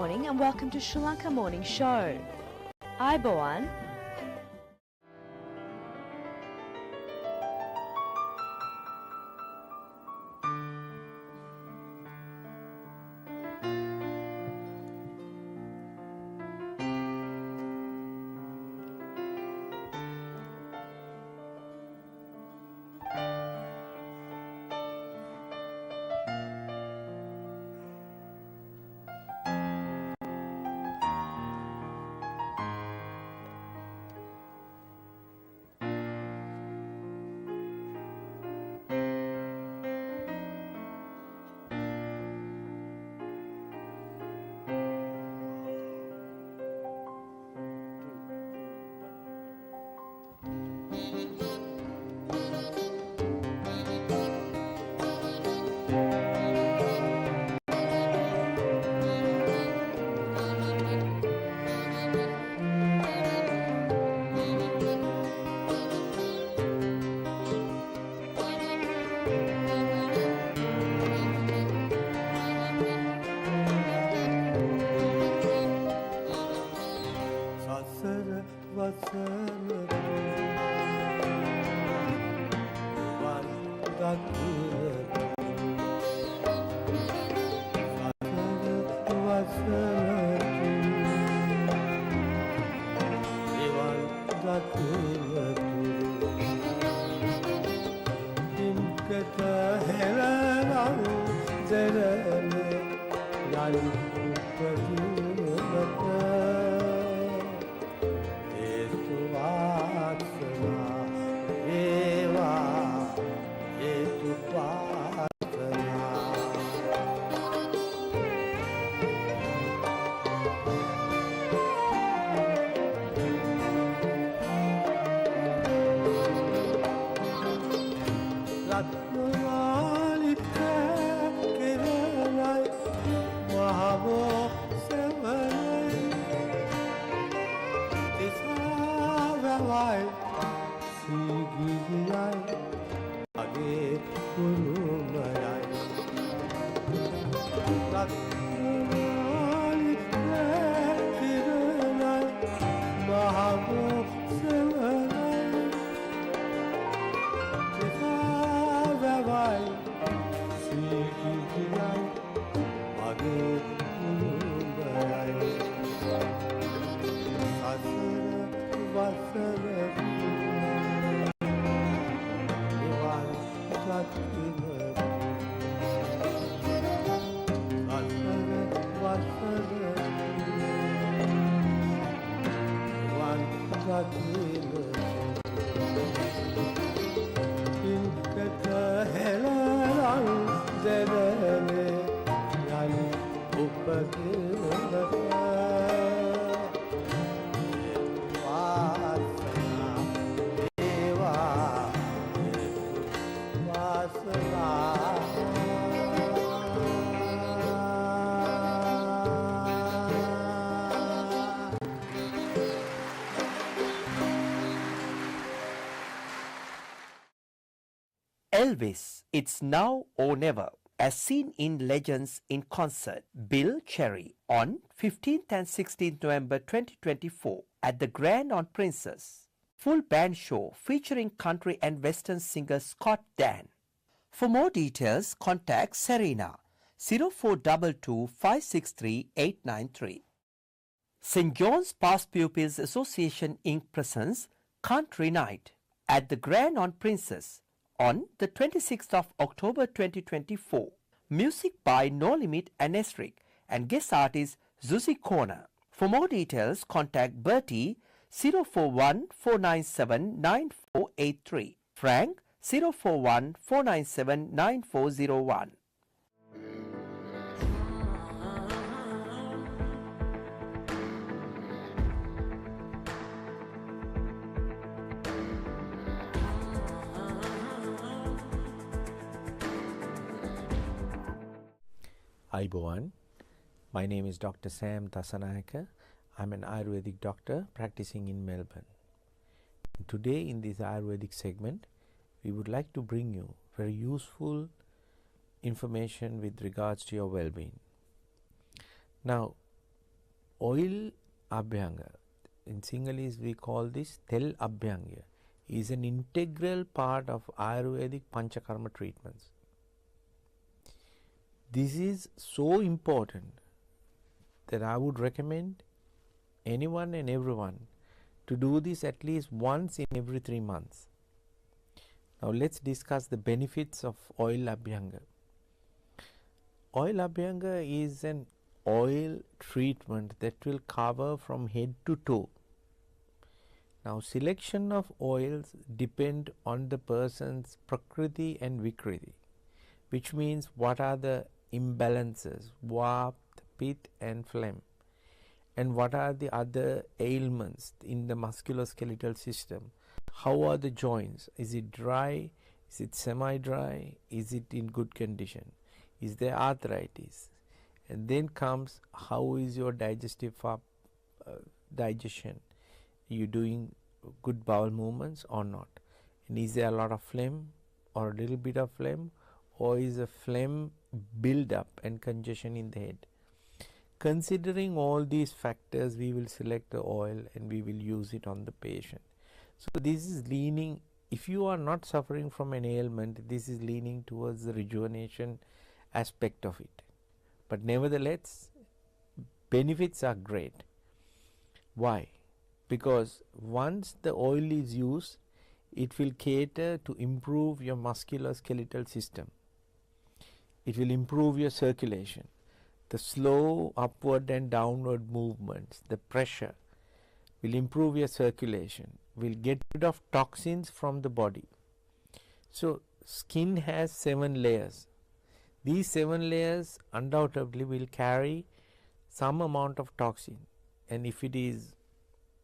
morning and welcome to Sri Lanka Morning Show. Aiboan. Elvis, It's Now or Never, as seen in Legends in Concert, Bill Cherry, on 15th and 16th November 2024 at the Grand on Princess. Full band show featuring country and western singer Scott Dan. For more details, contact Serena 0422 563 893. St. John's Past Pupils Association Inc. presents Country Night at the Grand on Princess on the 26th of October 2024. Music by No Limit and Esric and guest artist Zuzi Corner. For more details, contact Bertie 041 497 9483. Frank 041 497 9401. Aiboan. My name is Dr. Sam Dasanayaka. I'm an Ayurvedic doctor practicing in Melbourne. Today in this Ayurvedic segment, we would like to bring you very useful information with regards to your well-being. Now, oil abhyanga, in Sinhalese we call this tel abhyanga, is an integral part of Ayurvedic Panchakarma treatments. This is so important that I would recommend anyone and everyone to do this at least once in every 3 months. Now let's discuss the benefits of oil abhyanga. Oil abhyanga is an oil treatment that will cover from head to toe. Now selection of oils depend on the person's prakriti and vikriti, which means what are the imbalances, vata, pitta and phlegm, and what are the other ailments in the musculoskeletal system. How are the joints? Is it dry? Is it semi-dry? Is it in good condition? Is there arthritis? And then comes, how is your digestive digestion? Are you doing good bowel movements or not? And is there a lot of phlegm or a little bit of phlegm, or is a phlegm build up and congestion in the head? Considering all these factors, we will select the oil and we will use it on the patient. So this is leaning, if you are not suffering from an ailment, this is leaning towards the rejuvenation aspect of it. But nevertheless, benefits are great. Why? Because once the oil is used, it will cater to improve your musculoskeletal system. It will improve your circulation. The slow upward and downward movements, the pressure will improve your circulation, will get rid of toxins from the body. So skin has 7 layers. These 7 layers undoubtedly will carry some amount of toxin, and if it is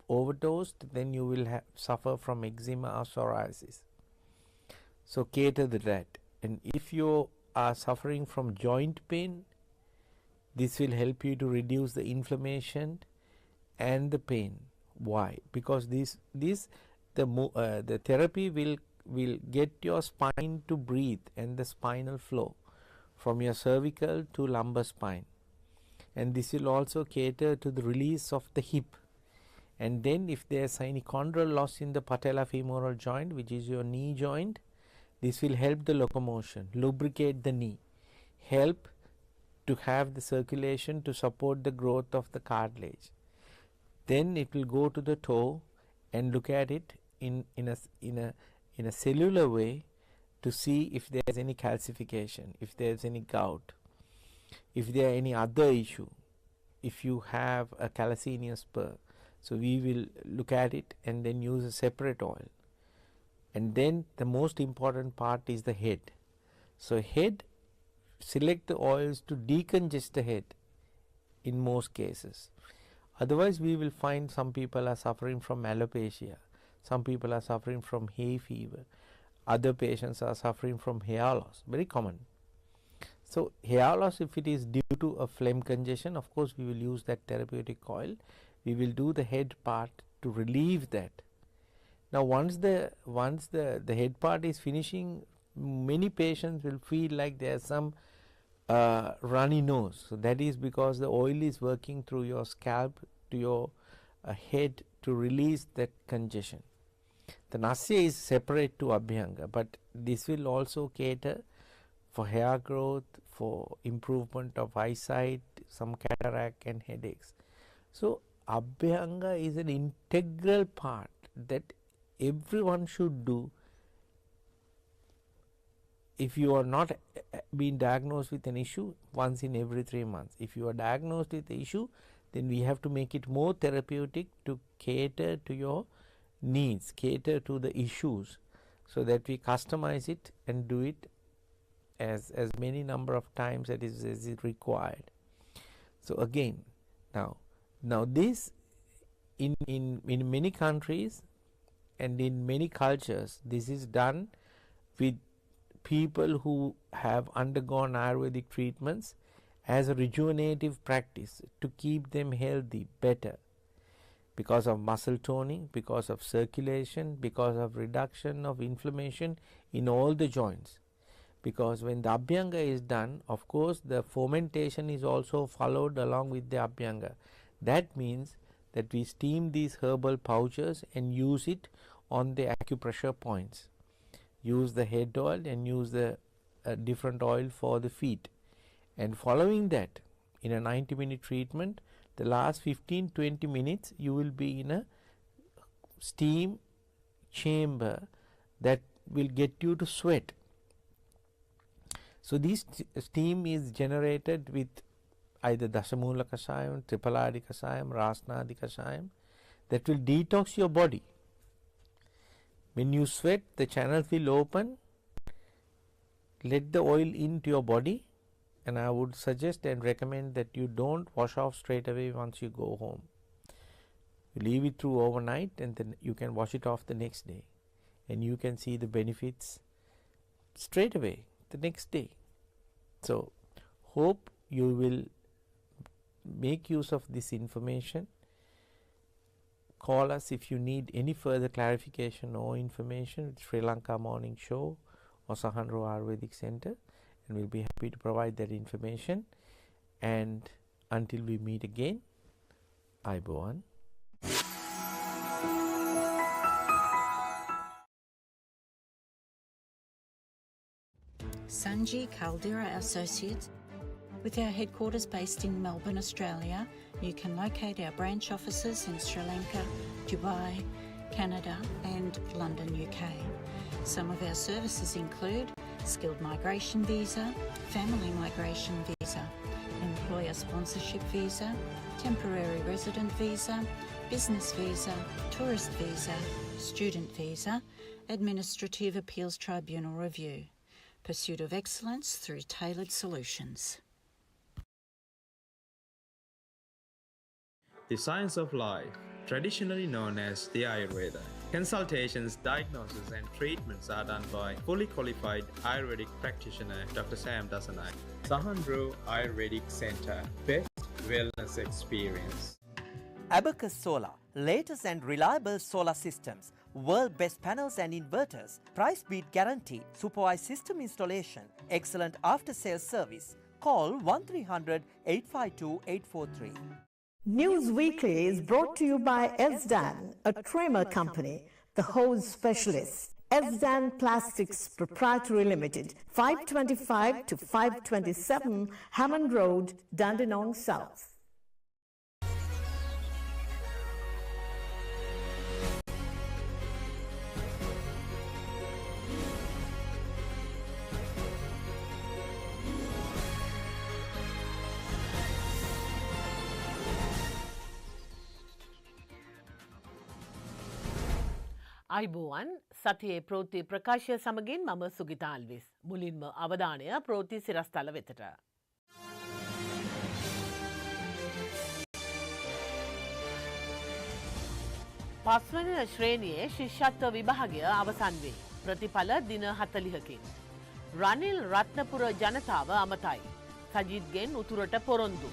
overdosed, then you will suffer from eczema or psoriasis. So cater to that. And if you are suffering from joint pain, this will help you to reduce the inflammation and the pain. Why? Because the therapy will get your spine to breathe and the spinal flow from your cervical to lumbar spine, and this will also cater to the release of the hip. And then if there is any chondral loss in the patellofemoral joint, which is your knee joint, this will help the locomotion, lubricate the knee, help to have the circulation to support the growth of the cartilage. Then it will go to the toe and look at it in a cellular way to see if there is any calcification, if there is any gout, if there are any other issue, if you have a calcaneus spur. So we will look at it and then use a separate oil. And then the most important part is the head. So head, select the oils to decongest the head in most cases. Otherwise we will find some people are suffering from alopecia, some people are suffering from hay fever, other patients are suffering from hair loss, very common. So hair loss, if it is due to a phlegm congestion, of course we will use that therapeutic oil. We will do the head part to relieve that. Now once the head part is finishing, many patients will feel like there is some runny nose. So that is because the oil is working through your scalp to your head to release that congestion. The nasya is separate to abhyanga, but this will also cater for hair growth, for improvement of eyesight, some cataract and headaches. So abhyanga is an integral part that everyone should do. If you are not being diagnosed with an issue, once in every 3 months. If you are diagnosed with the issue, then we have to make it more therapeutic to cater to your needs, cater to the issues, so that we customize it and do it as many number of times as is required. So again, now this in many countries and in many cultures, this is done with people who have undergone Ayurvedic treatments as a rejuvenative practice to keep them healthy, better, because of muscle toning, because of circulation, because of reduction of inflammation in all the joints. Because when the abhyanga is done, of course the fomentation is also followed along with the abhyanga. That means that we steam these herbal pouches and use it on the acupressure points. Use the head oil and use the different oil for the feet. And following that, in a 90-minute treatment, the last 15-20 minutes you will be in a steam chamber that will get you to sweat. So this steam is generated with either Dasamula Kasayam, Tripaladi Kasayam, Rasnadi Kasayam, that will detox your body. When you sweat, the channels will open, let the oil into your body, and I would suggest and recommend that you don't wash off straight away once you go home. You leave it through overnight and then you can wash it off the next day, and you can see the benefits straight away the next day. So hope you will make use of this information. Call us if you need any further clarification or information with Sri Lanka Morning Show or Sahanro Ayurvedic Center, and we'll be happy to provide that information. And until we meet again, Ayubowan. Sanji Caldera Associates, with our headquarters based in Melbourne, Australia. You can locate our branch offices in Sri Lanka, Dubai, Canada and London, UK. Some of our services include skilled migration visa, family migration visa, employer sponsorship visa, temporary resident visa, business visa, tourist visa, student visa, administrative appeals tribunal review. Pursuit of excellence through tailored solutions. The science of life, traditionally known as the Ayurveda. Consultations, diagnosis and treatments are done by fully qualified Ayurvedic practitioner Dr. Sam Dasanai. Sahanro Ayurvedic Center, best wellness experience. Abacus Solar, latest and reliable solar systems, world best panels and inverters, price beat guarantee, supervised system installation, excellent after sales service. Call 1300 852 843. News Weekly is brought to you by Esdan, a trimmer company, the hose specialist. Esdan Plastics Proprietary Limited, 525 to 527 Hammond Road, Dandenong South. අයිබෝවන් සතියේ ප්‍රෝති ප්‍රකාශය සමගින් මම සුගිතා අල්විස්. මුලින්ම අවධානය ප්‍රෝති සිරස්තල වෙතට. පස්වන ශ්‍රේණියේ ශිෂ්‍යත්ව විභාගය අවසන් වේ. ප්‍රතිඵල දින 40කින්. රනිල් රත්නපුර ජනතාව අමතයි. සජිත්ගෙන් උතුරට පොරොන්දු.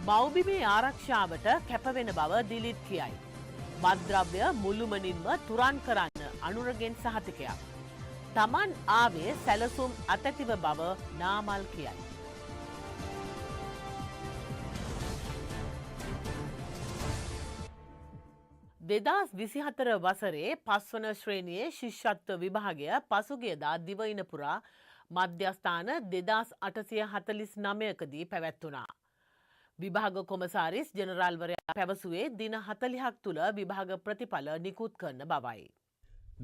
මව්බිමේ ආරක්ෂාවට කැපවෙන බව දිලිත් කියයි. මත්ද්‍රව්‍ය මුළුමනින්ම තුරන් කරන්න අනුරගෙන් සහතිකයක්. තමන් ආවේ සැලසුම් අතැතිව බව නාමල් කියයි. දෙදස් 24 වසරේ පස්වන ශ්‍රේණියේ ශිෂ්‍යත්ව විභාගය පසුගියදා දිවයින පුරා මධ්‍යස්ථාන 2849කදී පැවැත්වුණා. විභාග කොමසාරිස් ජෙනරාල්වරයා පැවසුවේ දින 40ක් තුළ විභාග ප්‍රතිඵල නිකුත් කරන බවයි.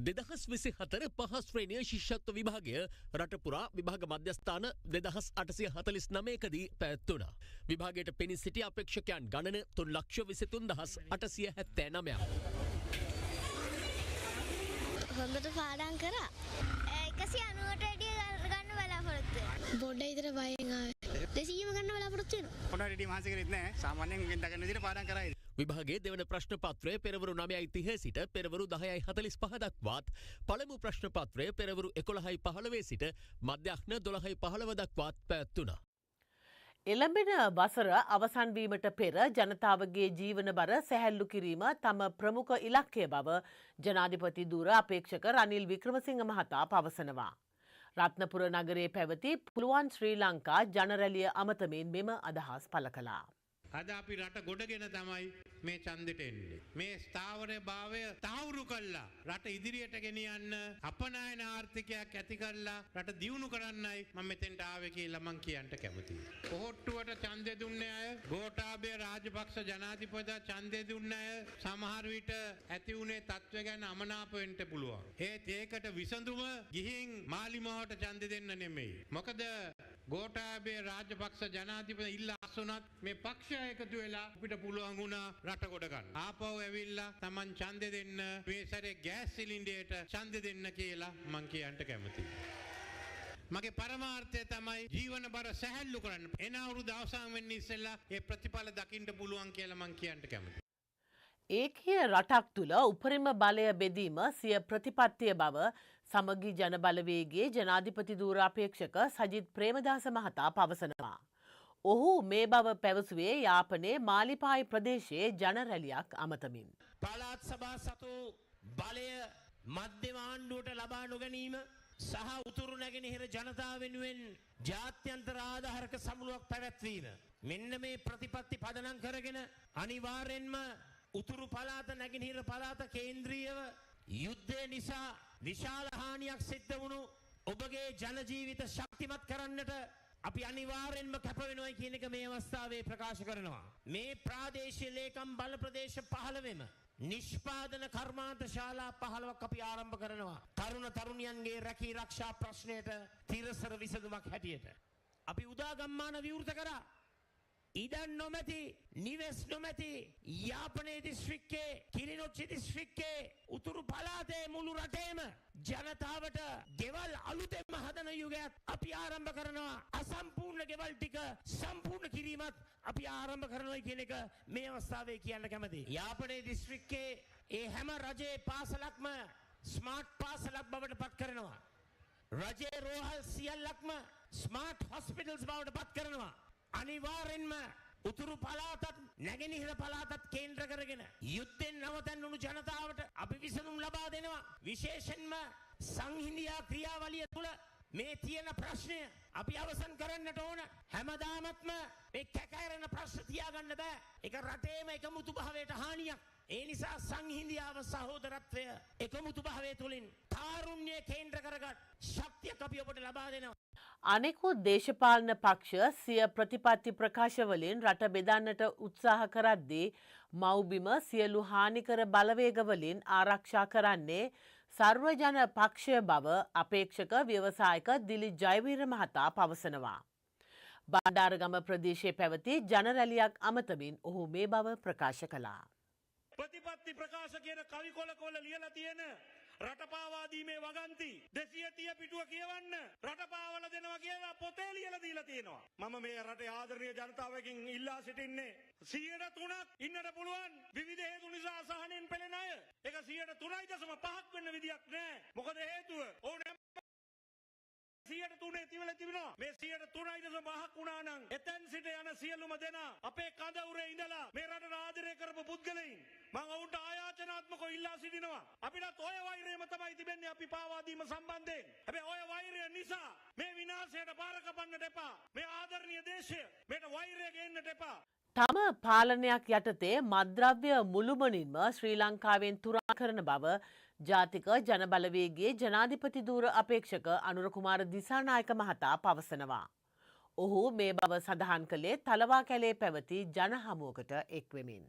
2024 පහ ශ්‍රේණිය ශිෂ්‍යත්ව විභාගය රටපුරා විභාග මධ්‍යස්ථාන 2849කදී පැවැත්වුණා. විභාගයට පෙනී සිටි අපේක්ෂකයන් ගණන 3,23,879ක්. හොඳට පාඩම් කරා. 190ට වැඩිය ගන්න බලාපොරොත්තු වෙනවා. පොඩ්ඩක් විතර බයෙන් ආවේ. 200ම ගන්න බලාපොරොත්තු වෙනවා. පොඩ්ඩක් ඩිටි මාසෙ කරෙත් නෑ. සාමාන්‍යයෙන් ගෙන්දගන්න විදිහට පාඩම් කරයි. විභාගයේ දෙවන ප්‍රශ්න පත්‍රය පෙරවරු 9:30 සිට පෙරවරු 10:45 දක්වාත් පළමු ප්‍රශ්න පත්‍රය පෙරවරු 11:15 සිට මධ්‍යහ්න 12:15 දක්වාත් පැවැත්වුණා. එළඹෙන වසර අවසන් වීමට පෙර ජනතාවගේ ජීවන බර සැහැල්ලු කිරීම තම ප්‍රමුඛ ඉලක්කය බව ජනාධිපති ධූර අපේක්ෂක රනිල් වික්‍රමසිංහ මහතා පවසනවා. රත්නපුර නගරයේ පැවති පුළුවන් ශ්‍රී ලංකා ජනරැලිය අමතමින් මෙම අදහස් පළ කළා. අද අපි රට ගොඩගෙන තමයි මේ ඡන්දෙට එන්නේ. මේ ස්ථාවර භාවය තහවුරු කළා. රට ඉදිරියට ගෙනියන්න අපනායන ආර්ථිකයක් ඇති කරලා රට දියුණු කරන්නයි මම මෙතෙන්ට ආවේ කියලා මම කියන්න කැමතියි. කොහොට්ටුවට ඡන්දෙ දුන්නේ අය, ගෝඨාභය රාජපක්ෂ ජනාධිපතිතුමා ඡන්දෙ දුන්නේ අය සමහර විට ඇති වුණේ තත්ත්වය ගැන අමනාප වෙන්න පුළුවන්. ඒකට විසඳුම ගිහින් මාලිමාවට ඡන්දෙ දෙන්න නෙමෙයි. මොකද ගෝඨාභය රාජපක්ෂ ජනාධිපති ඉල්ලා අසුණත් මේ පක්ෂය එකතු වෙලා අපිට පුළුවන් වුණා රට ගොඩ ගන්න. ආපහු ඇවිල්ලා Taman ඡන්දෙ දෙන්න මේ සැරේ ගෑස් සිලින්ඩරයට ඡන්දෙ දෙන්න කියලා මං කියන්න කැමතියි. මගේ පරමාර්ථය තමයි ජීවන බර සැහැල්ලු කරන්න. එන අවුරුදු අවසන් වෙන්න ඉස්සෙල්ලා ඒ ප්‍රතිඵල දකින්න පුළුවන් කියලා මං කියන්න කැමතියි. ඒකීය රටක් තුළ උපරිම බලය බෙදීම සිය ප්‍රතිපත්තිය බව සමගි ජන බලවේගයේ ජනාධිපති ධූරාපේක්ෂක සජිත් ප්‍රේමදාස මහතා පවසනවා. ඔහු මේ බව පැවසුවේ යාපනයේ මාලිපායි ප්‍රදේශයේ ජන රැලියක් අමතමින්. පළාත් සභා සතු බලය මධ්‍යම ආණ්ඩුවට ලබා නොගැනීම සහ උතුරු නැගෙනහිර ජනතාව වෙනුවෙන් ජාත්‍යන්තර ආධාරක සමුළුවක් පැවැත්වීම. මෙන්න මේ ප්‍රතිපත්ති පදනම් කරගෙන අනිවාර්යෙන්ම උතුරු පළාත නැගෙනහිර පළාත කේන්ද්‍රීයව යුද්ධය නිසා විශාල හානියක් සිද්ධ වුණු ඔබගේ ජන ජීවිත ශක්තිමත් කරන්නට අපි අනිවාර්යෙන්ම කැප වෙනවා කියන එක මේ අවස්ථාවේ ප්‍රකාශ කරනවා. මේ ප්‍රාදේශීය ලේකම් බල ප්‍රදේශ 15ෙම නිෂ්පාදන කර්මාන්ත ශාලා 15ක් අපි ආරම්භ කරනවා. තරුණ තරුණියන්ගේ රැකී ආරක්ෂා ප්‍රශ්නයට තිරසර විසඳුමක් හැටියට. අපි උදාගම්මාන විවෘත කරා. ඉඩම් නොමැති, නිවෙස් නොමැති යාපනයේ දිස්ත්‍රික්කයේ, කිලිනොච්චි දිස්ත්‍රික්කයේ උතුරු පළාතේ මුළු රටේම ජනතාවට ගෙවල් අලුතෙන්ම හදන යුගයක් අපි ආරම්භ කරනවා. අසම්පූර්ණ ගෙවල් ටික සම්පූර්ණ කිරීමත් අපි ආරම්භ කරනවා කියන එක මේ අවස්ථාවේ කියන්න කැමතියි. යාපනයේ දිස්ත්‍රික්කයේ ඒ හැම රජයේ පාසලක්ම ස්මාර්ට් පාසලක් බවට පත් කරනවා. රජයේ රෝහල් සියල්ලක්ම ස්මාර්ට් හොස්පිටල්ස් බවට පත් කරනවා. අනිවාර්යෙන්ම උතුරු පළාතත් නැගෙනහිර පළාතත් කේන්ද්‍ර කරගෙන යුද්ධෙන් නවතන්නුණු ජනතාවට අපි විසඳුම් ලබා දෙනවා. විශේෂයෙන්ම සංහිඳියා ක්‍රියාවලිය තුළ මේ තියෙන ප්‍රශ්නය අපි අවසන් කරන්නට ඕන. හැමදාමත්ම මේ කැකෑරෙන ප්‍රශ්න තියාගන්න බෑ. ඒක රටේම එකමුතු භාවයට හානියක්. ඒ නිසා සංහිඳියාව සහෝදරත්වය එකමුතු භාවය තුළින් තාරුණ්‍ය කේන්ද්‍ර කරගත් ශක්තියක් අපි ඔබට ලබා දෙනවා. අනෙකුත් දේශපාලන පක්ෂ සිය ප්‍රතිපත්ති ප්‍රකාශවලින් රට බෙදන්නට උත්සාහ කරද්දී මව්බිම සියලු හානිකර බලවේගවලින් ආරක්ෂා කරන්නේ සර්වජන පක්ෂය බව අපේක්ෂක ව්‍යවසායක දිලිත් ජයවීර මහතා පවසනවා. බණ්ඩාරගම ප්‍රදේශයේ පැවති ජන රැලියක් අමතමින් ඔහු මේ බව ප්‍රකාශ කළා. ප්‍රතිපත්ති ප්‍රකාශ කියන කවි කොලකොල ලියලා තියෙන රටපාවාදීමේ වගන්ති 230 පිටුව කියවන්න රටපාවල දෙනවා කියලා පොතේ ලියලා දීලා තියෙනවා. මම මේ රටේ ආදරණීය ජනතාවගෙන් ඉල්ලා සිටින්නේ 103ක් ඉන්නට පුළුවන් විවිධ හේතු නිසා අසහනෙන් පෙළෙන අය. ඒක 103.5ක් වෙන්න විදියක් නැහැ. මොකද හේතුව ඕනෑම 103 තිබිලා තිබෙනවා. මේ 103.5ක් වුණා නම් එතෙන් සිට යන සියලුම දෙනා අපේ කඳවුරේ ඉඳලා මේ රටට ආදරය කරපු පුද්ගලයින් මම ඔවුන්ට ආයාචනාත්මකව ඉල්ලා සිටිනවා. අපිටත් ඔය වෛරයම තමයි තිබෙන්නේ අපි පාවාදීම සම්බන්ධයෙන්. හැබැයි ඔය වෛරය නිසා මේ විනාශයට පාර කපන්නට එපා. මේ ආදරණීය දේශය මේට වෛරය ගේන්නට එපා. තම පාලනයක් යටතේ මත්ද්‍රව්‍ය මුළුමනින්ම ශ්‍රී ලංකාවෙන් තුරා කරන බව ජාතික ජනබලවේගයේ ජනාධිපති ධූර අපේක්ෂක අනුර කුමාර දිසානායක මහතා පවසනවා. ඔහු මේ බව සඳහන් කළේ තලවා කැලේ පැවති ජන හමුවකට එක්වෙමින්.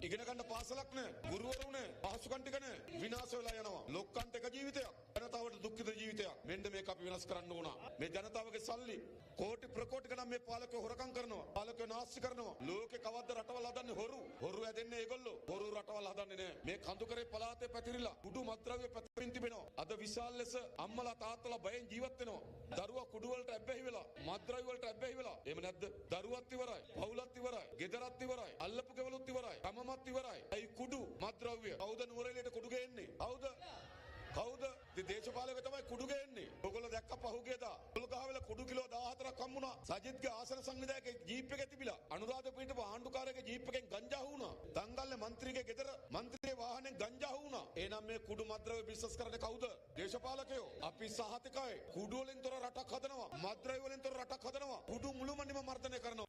ඉගෙන ගන්න පාසලක් නෑ, ගුරුවරු නෑ, පහසුකම් ටික නෑ, විනාශ වෙලා යනවා. ලොක්කන්ට එක ජීවිතයක්, ජනතාවට දුක්ඛිත ජීවිතයක්. මෙන්න මේක අපි වෙනස් කරන්න ඕන. මේ ජනතාවගේ සල්ලි කෝටි ප්‍රකෝටි ගණන් මේ පාලකයෝ හොරකම් කරනවා. පාලකයෝ නාස්ති කරනවා. ලෝකේ කවද්ද රටවල් හදන්නේ හොරු. හොරු හැදෙන්නේ ඒගොල්ලෝ. හොරු රටවල් හදන්නේ නෑ. මේ කඳුකරේ පළාතේ පැතිරිලා කුඩු මත්ද්‍රව්‍ය පැතිරින් තිබෙනවා. අද විශාල ලෙස අම්මලා තාත්තලා බයෙන් ජීවත් වෙනවා. දරුවා කුඩු වලට ඇබ්බැහි වෙලා, මත්ද්‍රව්‍ය වලට ඇබ්බැහි වෙලා. එහෙම නැද්ද? දරුවත් ඉවරයි, පවුලත් ඉවරයි, ගෙදරත් ඉවරයි, අල්ලපු ගෙවලුත් ඉවරයි. මත් ඉවරයි. ඒ කුඩු මත්ද්‍රව්‍ය කවුද නුවරඑළියට කුඩු ගේන්නේ? කවුද? ඉතින් දේශපාලකයෝ තමයි කුඩු ගේන්නේ. ඔයගොල්ලෝ දැක්ක පහුගියදා පොල්ගහවල කුඩු කිලෝ 14ක් හම්බුණා. සජිත්ගේ ආසන සංවිධායකගේ ජීප් එකේ තිබිලා. අනුරාධපුරේට ආණ්ඩුකාරයාගේ ජීප් එකෙන් ගංජා වුණා. තංගල්ලේ മന്ത്രിගේ ගෙදර മന്ത്രിගේ වාහනේ ගංජා වුණා. එහෙනම් මේ කුඩු මත්ද්‍රව්‍ය බිස්නස් කරන්නේ කවුද? දේශපාලකයෝ. අපි සහතිකයි. කුඩු වලින් තොර රටක් හදනවා. මත්ද්‍රව්‍ය වලින් තොර රටක් හදනවා. කුඩු මුළුමනින්ම මර්ධනය කරනවා.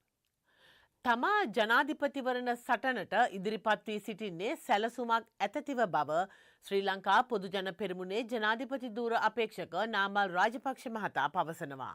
තමා ජනාධිපතිවරණ සටනට ඉදිරිපත් වී සිටින්නේ සැලසුමක් ඇතතිව බව ශ්‍රී ලංකා පොදුජන පෙරමුණේ ජනාධිපති ධූර අපේක්ෂක නාමල් රාජපක්ෂ මහතා පවසනවා.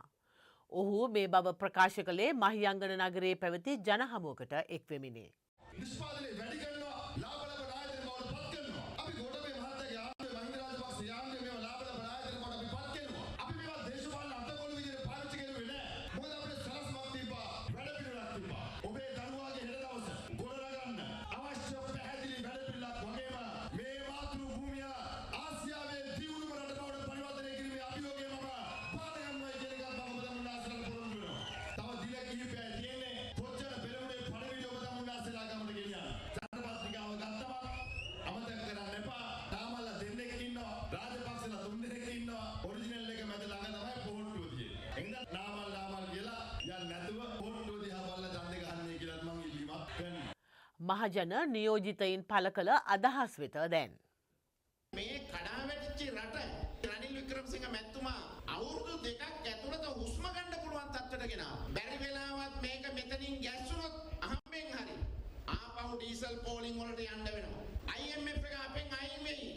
ඔහු මේ බව ප්‍රකාශ කළේ මහියංගන නගරයේ පැවති ජනහමුවකට එක්වෙමිනි. නිෂ්පාදනයේ වැඩි කරනවා ලාභ ලබන ආයතන බවට පත් කරනවා. අපි ගෝඨාභය මහත්තයාගේ ආණ්ඩුවේ මහින්ද රාජපක්ෂ යාන්ත්‍රයේ මේවා ලාභ ලබන ආයතන බවට අපි පත් කරනවා. අපි මේවා දේශපාලන අතකොළු විදිහට පාවිච්චි කරුවේ නැහැ. මොකද අපිට සලස්මක් තිබ්බා, වැඩ පිළිවෙලක් තිබ්බා. ඔබේ දරුවාගේ හෙළ දවස ගොඩනගන්න අවශ්‍ය පැහැදිලි වැඩ පිළිවෙලක් වගේම මේ මාතෘ භූමිය ආසියාවේ දියුණුම රට බවට පරිවර්තනය කිරීමේ අභියෝගය මම පාදගන්නවා කියන එක මම ඔබ මුන්නාසලට පොරොන්දු වෙනවා. තව දින කිහිපයක් තියෙන්නේ පොච්චර පෙරමුණේ පණිවිඩය ඔබ මුන්නාසලා ගමට ගෙනියන්න. චන්ද්‍රපත්‍රිකාව ගත්තම අමතක කරන්න එපා. තාමල්ලා දෙන්නෙක් ඉන්නවා. රාජපක්ෂලා තුන් දෙනෙක් ඉන්නවා. ඔරිජිනල් එක මැද ළඟ තමයි පොට්ටුව තියෙන්නේ. එහෙනම් නාමල් කියලා යන්න නැතුව පොට්ටුව දිහා බලලා ඡන්දෙ ගන්නයි කියලාත් මම ඉල්ලීමක් කරනවා. මහජන නියෝජිතයින් පළ කළ අදහස් වෙත දැන්. මේ කඩාවැටිච්ච රට රනිල් වික්‍රමසිංහ මැතිතුමා අවුරුදු දෙකක් ඇතුළත හුස්ම ගන්න පුළුවන් තත්ත්වයට ගෙනාවා. බැරි වෙලාවත් මේක මෙතනින් ගැස්සුනොත් අහම්බෙන් හරි ආපහු ඩීසල් පෝලිං වලට යන්න වෙනවා. IMF එක අපෙන් අයින් වෙයි.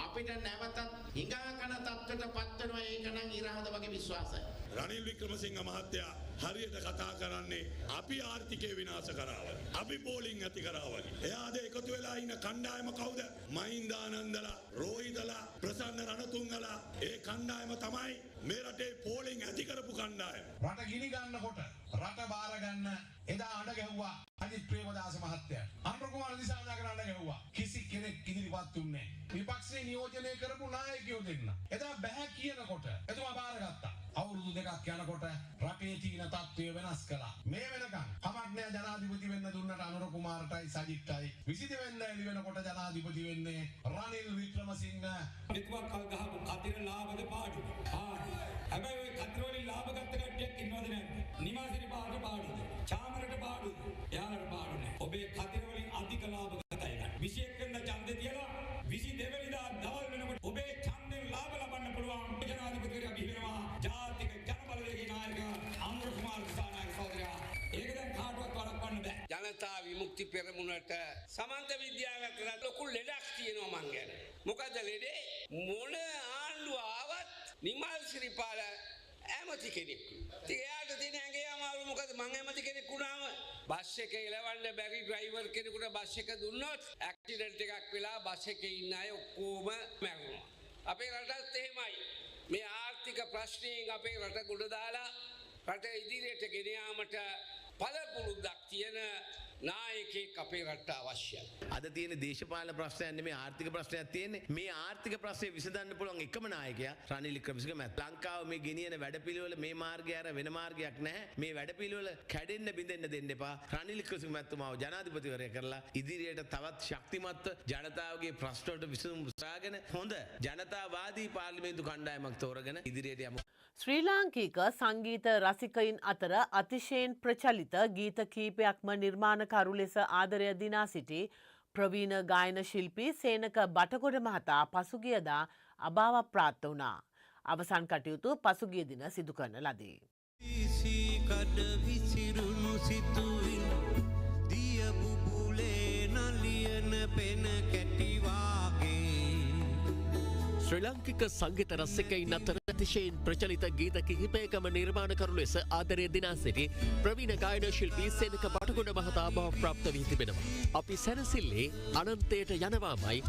අපිට නැවතත් හිඟා කන තත්ත්වයට පත් වෙනවා. ඒක නම් ඉරහඳ වගේ විශ්වාසයි. රනිල් වික්‍රමසිංහ මහත්තයා හරියට කතා කරන්නේ අපි ආර්ථිකය විනාශ කරාවයි. අපි පෝලිං ඇති කරාවයි. එයාද එකතු වෙලා ඉන්න කණ්ඩායම කවුද? මහින්දානන්දලා, රෝහිතලා, ප්‍රසන්න රණතුංගලා. ඒ කණ්ඩායම තමයි මේ රටේ පෝලිං ඇති කරපු කණ්ඩායම. රට ගිනි ගන්නකොට රට බාර ගන්න එදා අඬ ගැහුවා අජිත් ප්‍රේමදාස මහත්තයා. අනුර කුමාර දිසානායක අඬ ගැහුවා. කිසි කෙනෙක් ඉදිරිපත් දුන්නේ නැහැ. විපක්ෂේ නියෝජනය කරපු නායකයෝ දෙන්න. එදා බෑ කියනකොට එතුමා බාරගත්තා. අවුරුදු දෙකක් යනකොට රටේ තියෙන තත්ත්වය වෙනස් කළා. මේ වෙනකන් කමක් නෑ ජනාධිපති වෙන්න දුන්නට අනුර කුමාරටයි සජිත්ටයි 22 වෙනිදා එළි වෙනකොට ජනාධිපති වෙන්නේ රනිල් වික්‍රමසිංහ. එතුමා කල් ගහපු කතිර ලාභද පාඩු. හැබැයි ඔය කතිර වලින් ලාභ ගත්ත කට්ටියක් ඉන්නවද නැද්ද? නිමාසිරි පාඩු පාඩුද? චාමරට පාඩු. යාලට පාඩු නෑ. ඔබේ කතිර වලින් අධික ලාභ ගතයි නෑ. 21 වෙනිදා ඡන්දේ තියලා 22 වෙනිදා දවල් වෙනකොට ඔබේ ඡන්දෙන් ලාභ ලබන්න පුළුවන් ජනාධිපතිවරයා බිහි වෙනවා. ජාතික ජනබලවේගී නායක අනුර කුමාර දිසානායක සහෝදරයා. ඒක දැන් කාටවත් වළක්වන්න බෑ. ජනතා විමුක්ති පෙරමුණට සමන්ත විද්‍යාවක් කරලා ලොකු ලෙඩක් තියෙනවා මං ගැන. මොකද ලෙඩේ මොන ආණ්ඩුව ආවත් නිමල් සිරිපාල ඇමති කෙනෙක්. ඉතින් එයාට තියෙන ඇඟේ අමාරු මොකද මං ඇමති කෙනෙක් වුණාම බස් එක එලවන්න බැරි ඩ්‍රයිවර් කෙනෙකුට බස් එක දුන්නොත් ඇක්සිඩන්ට් එකක් වෙලා බස් එකේ ඉන්න අය ඔක්කොම මැරෙනවා. අපේ රටත් එහෙමයි. මේ ආර්ථික ප්‍රශ්නයෙන් අපේ රට ගොඩ දාලා රට ඉදිරියට ගෙන යාමට පළපුරුද්දක් තියෙන නායකයෙක් අපේ රටට අවශ්‍යයි. අද තියෙන දේශපාලන ප්‍රශ්නයක් නෙමෙයි ආර්ථික ප්‍රශ්නයක් තියෙන්නේ. මේ ආර්ථික ප්‍රශ්නේ විසඳන්න පුළුවන් එකම නායකයා රනිල් වික්‍රමසිංහ මැතිතුමා. ලංකාව මේ ගෙනියන වැඩපිළිවෙල මේ මාර්ගය අර වෙන මාර්ගයක් නැහැ. මේ වැඩපිළිවෙල කැඩෙන්න බිඳෙන්න දෙන්න එපා. රනිල් වික්‍රමසිංහ මැතිතුමාව ජනාධිපතිවරයා කරලා ඉදිරියට තවත් ශක්තිමත්ව ජනතාවගේ ප්‍රශ්න වලට විසඳුම් සොයාගෙන හොඳ ජනතාවාදී පාර්ලිමේන්තු කණ්ඩායමක් තෝරගෙන ඉදිරියට යමු. ශ්‍රී ලාංකික සංගීත රසිකයින් අතර අතිශයින් ප්‍රචලිත ගීත කීපයක්ම නිර්මාණකරු ලෙස ආදරය දිනා සිටි ප්‍රවීණ ගායන ශිල්පී සේනක බටගොඩ මහතා පසුගියදා අභාව ප්‍රාප්ත වුණා. අවසන් කටයුතු පසුගිය දින සිදු කරන ලදී. ශ්‍රී ලාංකික සංගීත රසිකයින් අතර අතිශයින් ප්‍රචලිත ගීත කිහිපයකම නිර්මාණකරු ලෙස ආදරය දිනා සිටි ප්‍රවීණ ගායන ශිල්පී සේනක බටගොඩ මහතා අභාව ප්‍රාප්ත වී තිබෙනවා. අපි සැනසෙල්ලේ අනන්තයට යනවාමයි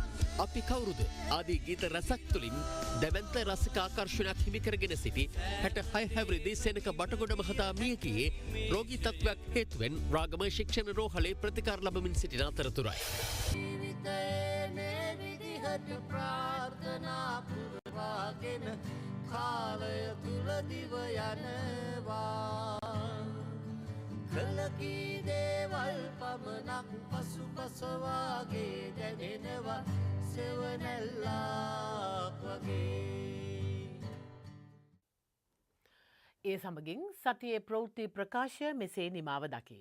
අපි කවුරුද ආදී ගීත රසක් තුළින් දැවැන්ත රසික ආකර්ෂණයක් හිමි කරගෙන සිටි 66 හැවිරිදි සේනක බටගොඩ මහතා මිය ගියේ රෝගී තත්ත්වයක් හේතුවෙන් රාගම ශික්ෂණ රෝහලේ ප්‍රතිකාර ලබමින් සිටින අතරතුරයි. ප්‍රාර්ථනා පුරවාගෙන කාලය තුල දිව යනවා කලකී දේවල් පමණක් පසුපසවාගේ දැනෙනවා සෙවණැල්ලක් වගේ. ඒ සමගින් සතියේ ප්‍රවෘත්ති ප්‍රකාශය මෙසේ නිමාව දකි.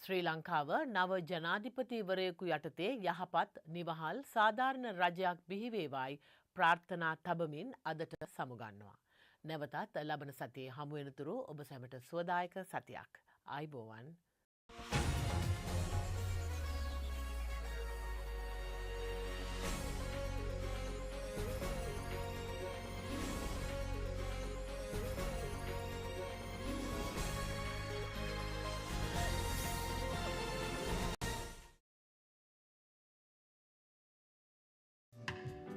ශ්‍රී ලංකාව නව ජනාධිපතිවරයෙකු යටතේ යහපත් නිවහල් සාධාරණ රජයක් බිහිවේවායි ප්‍රාර්ථනා තබමින් අදට සමුගන්නවා. නැවතත් ලබන සතියේ හමුවෙනතුරු ඔබ සැමට සුවදායක සතියක්. ආයිබෝවන්.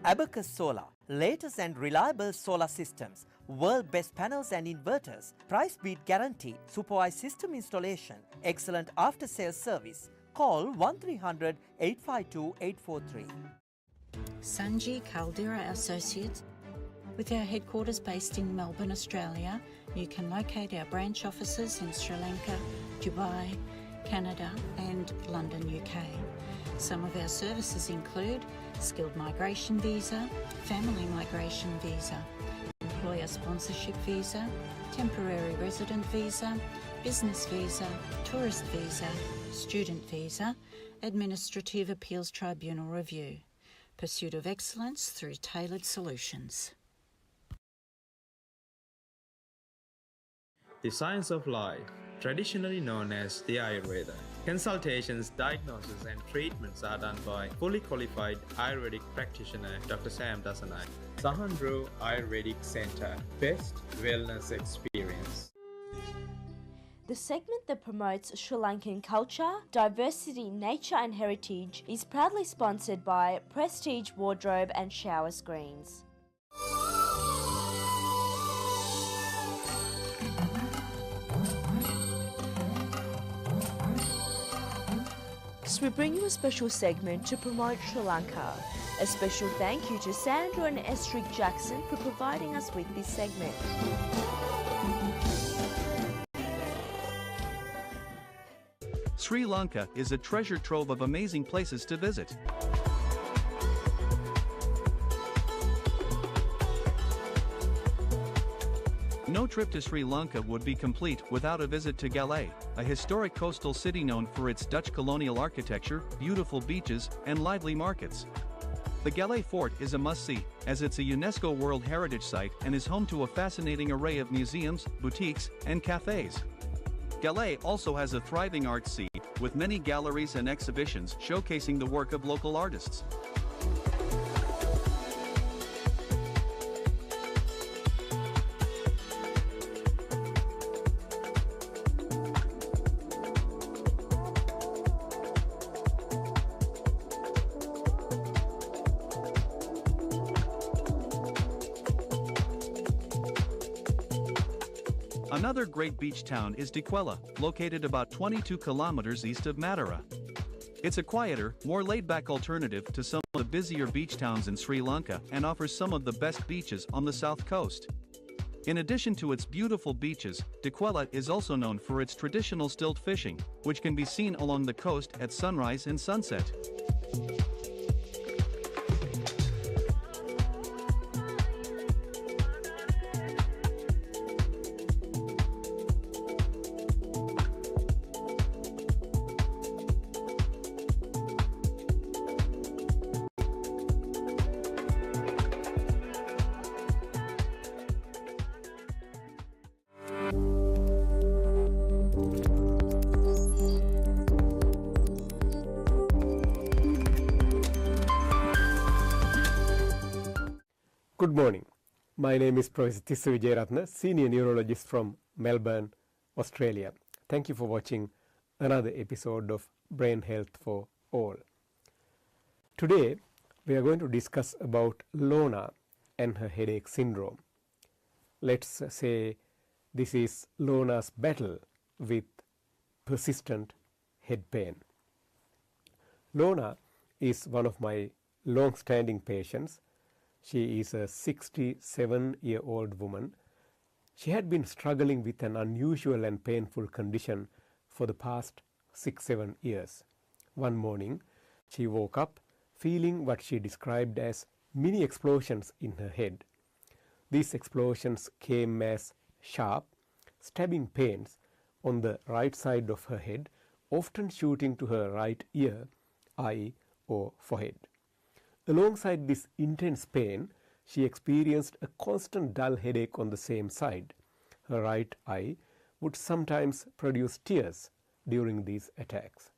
Abacus Solar, latest and reliable solar systems, world best panels and inverters, price beat guarantee, supervised system installation, excellent after sales service. Call 1300 852 843. Sanji Caldera Associates. With our headquarters based in Melbourne, Australia, you can locate our branch offices in Sri Lanka, Dubai, Canada and London, UK. Some of our services include skilled migration visa, family migration visa, employer sponsorship visa, temporary resident visa, business visa, tourist visa, student visa, administrative appeals tribunal review. Pursuit of excellence through tailored solutions. The science of life, traditionally known as the Ayurveda. Consultations, diagnosis and treatments are done by fully qualified Ayurvedic practitioner Dr. Sam Dasanai. Sahandro Ayurvedic Centre, best wellness experience. The segment that promotes Sri Lankan culture, diversity, nature and heritage is proudly sponsored by Prestige Wardrobe and Shower Screens. So we bring you a special segment to promote Sri Lanka. A special thank you to Sandra and Estrid Jackson for providing us with this segment. Sri Lanka is a treasure trove of amazing places to visit. No trip to Sri Lanka would be complete without a visit to Galle, a historic coastal city known for its Dutch colonial architecture, beautiful beaches, and lively markets. The Galle Fort is a must-see, as it's a UNESCO World Heritage Site and is home to a fascinating array of museums, boutiques, and cafes. Galle also has a thriving art scene, with many galleries and exhibitions showcasing the work of local artists. Another great beach town is Dikwella, located about 22 kilometers east of Madura. It's a quieter, more laid-back alternative to some of the busier beach towns in Sri Lanka and offers some of the best beaches on the south coast. In addition to its beautiful beaches, Dikwella is also known for its traditional stilt fishing, which can be seen along the coast at sunrise and sunset. Good morning. My name is Professor Tissa Vijayaratna, Senior Neurologist from Melbourne, Australia. Thank you for watching another episode of Brain Health for All. Today, we are going to discuss about Lona and her headache syndrome. Let's say this is Lona's battle with persistent head pain. Lona is one of my long-standing patients. She is a 67-year-old woman. She had been struggling with an unusual and painful condition for the past 6-7 years. One morning, she woke up feeling what she described as mini explosions in her head. These explosions came as sharp, stabbing pains on the right side of her head, often shooting to her right ear, eye, or forehead. Alongside this intense pain, she experienced a constant dull headache on the same side. Her right eye would sometimes produce tears during these attacks.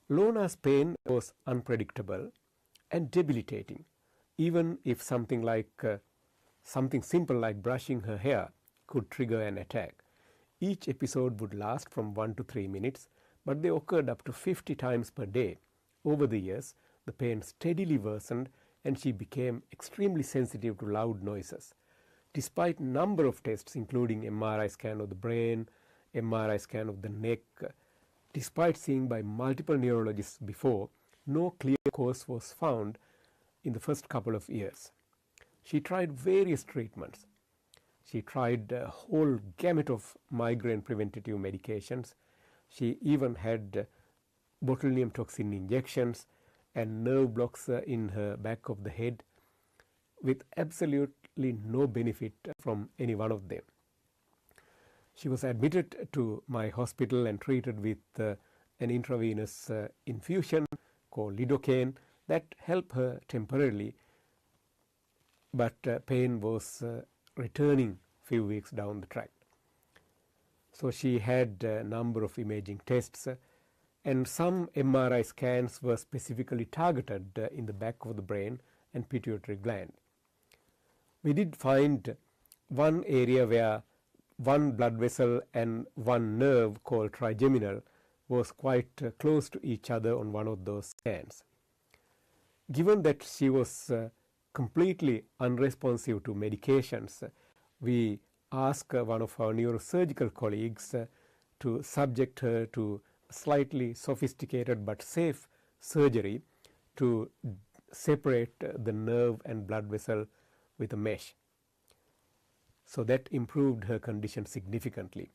Lona's pain was unpredictable and debilitating, even if something simple like brushing her hair could trigger an attack. Each episode would last from 1 to 3 minutes, but they occurred up to 50 times per day. Over the years, the pain steadily worsened and she became extremely sensitive to loud noises. Despite a number of tests, including MRI scan of the brain, MRI scan of the neck, despite seeing by multiple neurologists before, no clear cause was found in the first couple of years. She tried various treatments. She tried a whole gamut of migraine preventative medications. She even had botulinum toxin injections and nerve blocks in her back of the head, with absolutely no benefit from any one of them. She was admitted to my hospital and treated with an intravenous infusion called lidocaine that helped her temporarily, but pain was returning few weeks down the track. So she had a number of imaging tests, and some MRI scans were specifically targeted in the back of the brain and pituitary gland. We did find one area where one blood vessel and one nerve called trigeminal was quite close to each other on one of those scans. Given that she was completely unresponsive to medications, we asked one of our neurosurgical colleagues to subject her to slightly sophisticated but safe surgery to separate the nerve and blood vessel with a mesh. So that improved her condition significantly.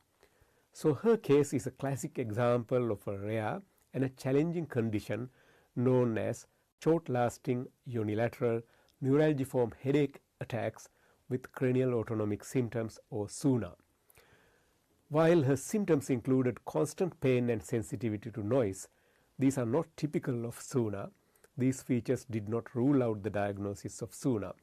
So her case is a classic example of a rare and a challenging condition known as short-lasting unilateral neuralgiform headache attacks with cranial autonomic symptoms, or SUNA. While her symptoms included constant pain and sensitivity to noise, these are not typical of SUNA. These features did not rule out the diagnosis of SUNA.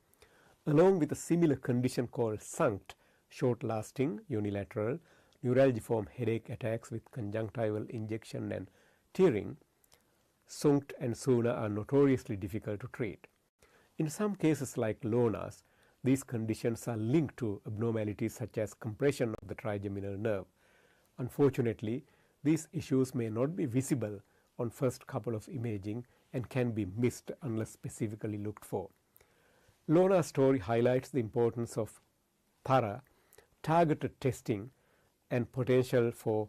Along with a similar condition called SUNCT, short-lasting unilateral neuralgiform headache attacks with conjunctival injection and tearing, SUNCT and SUNA are notoriously difficult to treat. In some cases like LONAS, these conditions are linked to abnormalities such as compression of the trigeminal nerve. Unfortunately, these issues may not be visible on first couple of imaging and can be missed unless specifically looked for. LONA's story highlights the importance of thorough, targeted testing and potential for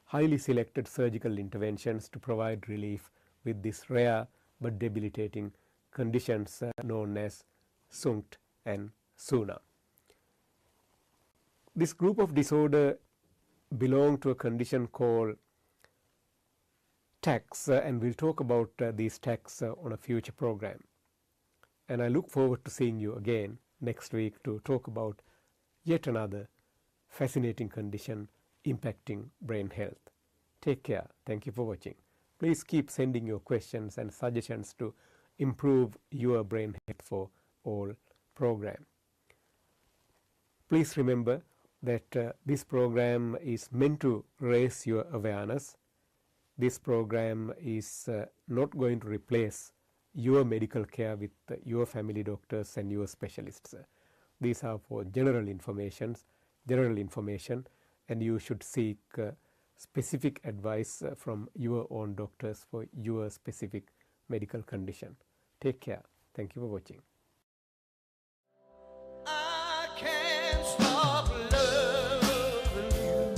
highly selected surgical interventions to provide relief with these rare but debilitating conditions known as SUNCT and SUNA. This group of disorder belong to a condition called TACs, and we'll talk about these TACs on a future program. And I look forward to seeing you again next week to talk about yet another fascinating condition impacting brain health. Take care. Thank you for watching. Please keep sending your questions and suggestions to improve your brain health for all program. Please remember that this program is meant to raise your awareness. This program is not going to replace your medical care with your family doctors and your specialists. These are for general information, and you should seek specific advice from your own doctors for your specific medical condition. Take care. Thank you for watching. I can't stop loving you.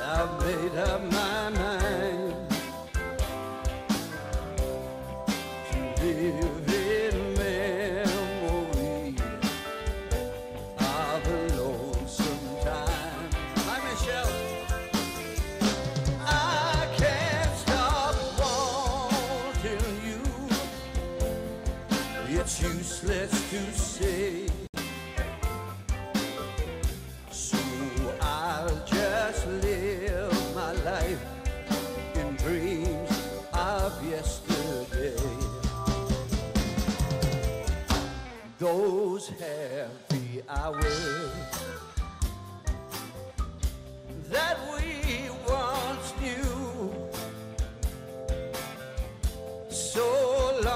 I've made up my mind to live in memory of a lonesome time. Hi, Michelle. I can't stop wanting you. It's useless to say, so I'll just live my life in dreams of yesterday. Those happy hours that we once knew, so long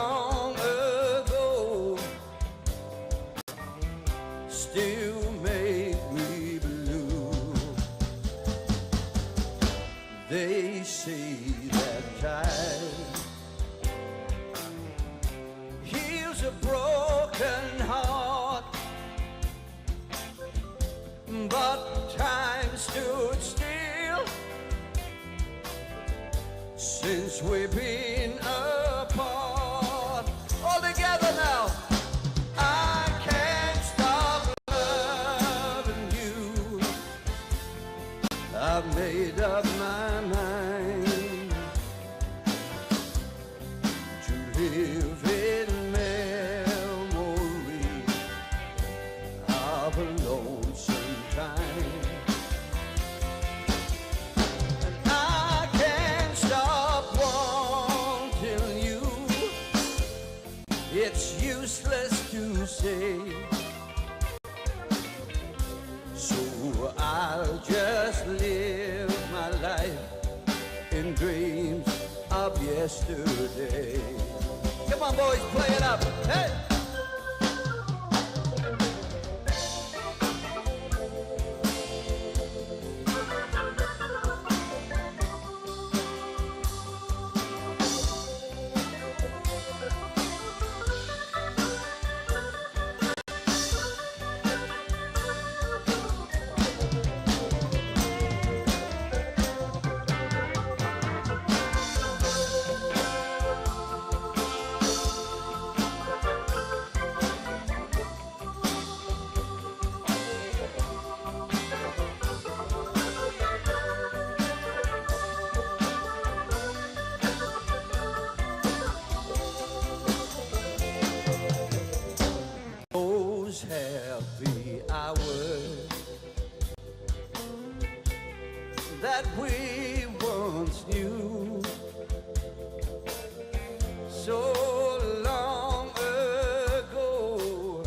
They say that time heals a broken heart, but time stood still since we've been apart. All together now. I can't stop loving you. I've made up my mind to live in memory of a lonesome time. And I can't stop wanting you. It's useless to say, so I'll just live my life in dreams of yesterday. Come on, boys, play it up. Hey! Those happy hours that we once knew so long ago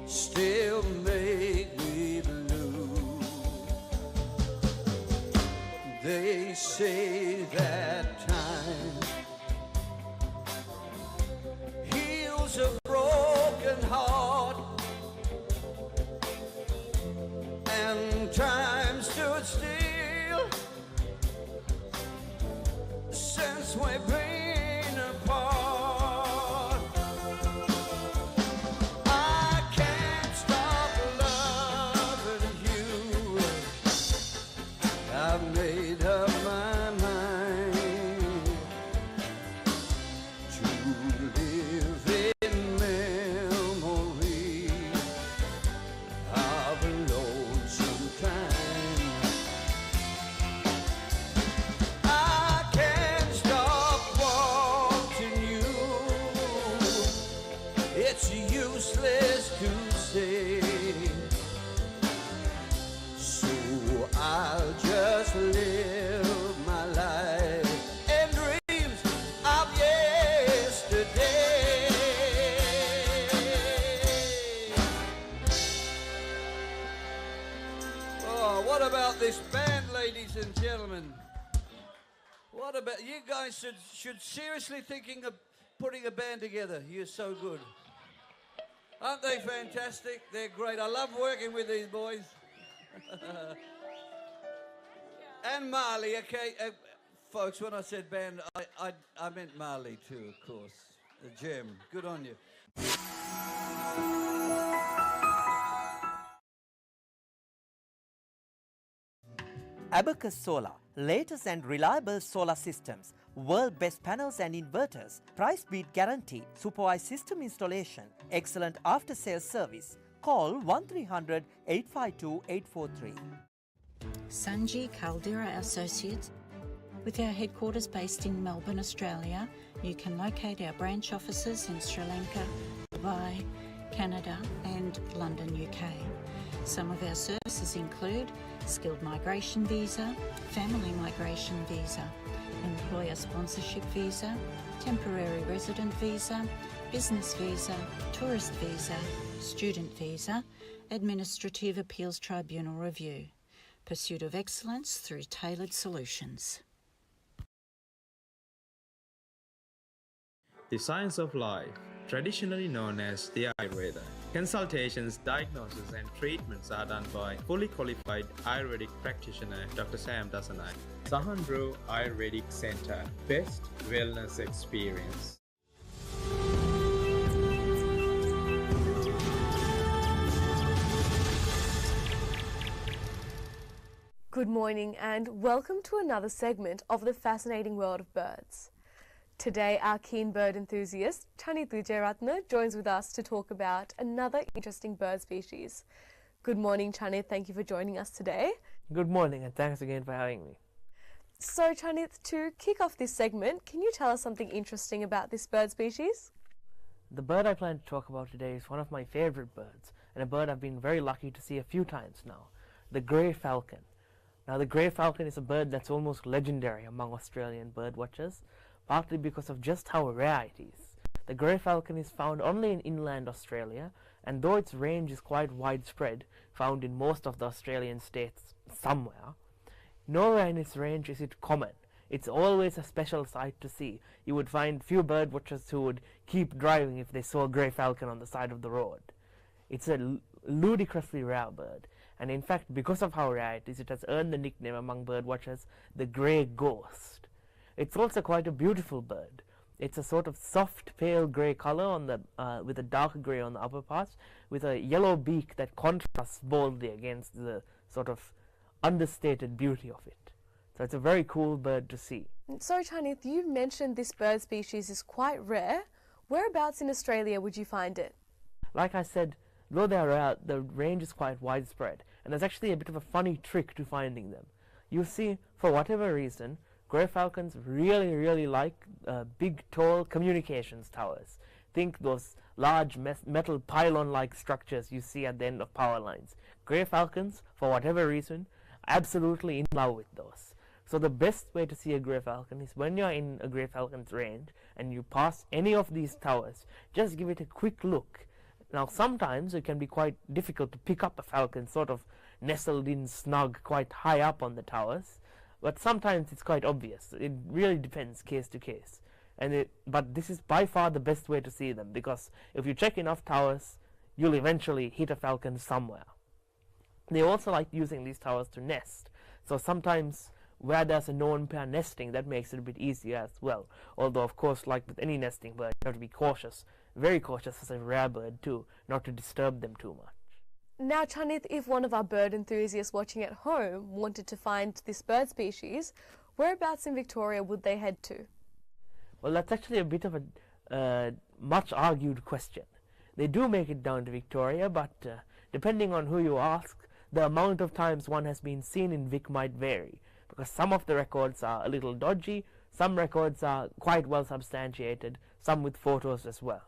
still make me blue. They say that time heals a broken heart, and time stood still since we've been apart. I can't stop loving you. I've made up my mind to live in memory of a lonesome time. I can't stop wanting you. It's useless to say, so I'll just live my life in dreams of yesterday. Oh, what about this band, ladies and gentlemen? What about you guys? Should seriously thinking of putting a band together. You're so good. Aren't they fantastic? They're great. I love working with these boys. And Marley, okay. Folks, when I said band, I meant Marley too, of course. The gem. Good on you. Abacus Solar, latest and reliable solar systems, world best panels and inverters, price beat guarantee, supervised system installation, excellent after sales service. Call 1300 852 843. Sanji Caldera Associates. With our headquarters based in Melbourne, Australia, you can locate our branch offices in Sri Lanka, Dubai, Canada and London, UK. Some of our services include skilled migration visa, family migration visa, employer sponsorship visa, temporary resident visa, business visa, tourist visa, student visa, administrative appeals tribunal review. Pursuit of excellence through tailored solutions. The science of life, traditionally known as the Ayurveda, Consultations, diagnosis and treatments are done by fully qualified Ayurvedic practitioner Dr. Sam Dasanai. Sahandro Ayurvedic Center. Best wellness experience. Good morning and welcome to another segment of the fascinating world of birds. Today our keen bird enthusiast, Chanith Wijeratne, joins with us to talk about another interesting bird species. Good morning, Chanith. Thank you for joining us today. Good morning and thanks again for having me. So Chanith, to kick off this segment, can you tell us something interesting about this bird species? The bird I plan to talk about today is one of my favorite birds, and a bird I've been very lucky to see a few times now, the grey falcon. Now, the grey falcon is a bird that's almost legendary among Australian bird watchers, partly because of just how rare it is. The grey falcon is found only in inland Australia, and though its range is quite widespread, found in most of the Australian states somewhere, nowhere in its range is it common. It's always a special sight to see. You would find few bird watchers who would keep driving if they saw a grey falcon on the side of the road. It's a ludicrously rare bird. And in fact, because of how rare it is, it has earned the nickname among bird watchers, the grey ghost. It's also quite a beautiful bird. It's a sort of soft pale grey colour on the with a dark grey on the upper parts, with a yellow beak that contrasts boldly against the sort of understated beauty of it. So it's a very cool bird to see. So Chanith, you mentioned this bird species is quite rare. Whereabouts in Australia would you find it? Like I said, though they are rare, the range is quite widespread, and there's actually a bit of a funny trick to finding them. You see, for whatever reason, grey falcons really like big, tall communications towers. Think those large metal pylon-like structures you see at the end of power lines. Grey falcons, for whatever reason, absolutely in love with those. So the best way to see a grey falcon is when you're in a grey falcon's range and you pass any of these towers, just give it a quick look. Now, sometimes it can be quite difficult to pick up a falcon sort of nestled in snug quite high up on the towers, but sometimes it's quite obvious. It really depends case to case. But this is by far the best way to see them, because if you check enough towers, you'll eventually hit a falcon somewhere. They also like using these towers to nest, so sometimes where there's a known pair nesting, that makes it a bit easier as well. Although, of course, like with any nesting bird, you have to be cautious, very cautious as a rare bird too, not to disturb them too much. Now, Chanith, if one of our bird enthusiasts watching at home wanted to find this bird species, whereabouts in Victoria would they head to? Well, that's actually a bit of a much argued question. They do make it down to Victoria, but depending on who you ask, the amount of times one has been seen in Vic might vary, because some of the records are a little dodgy, some records are quite well substantiated, some with photos as well.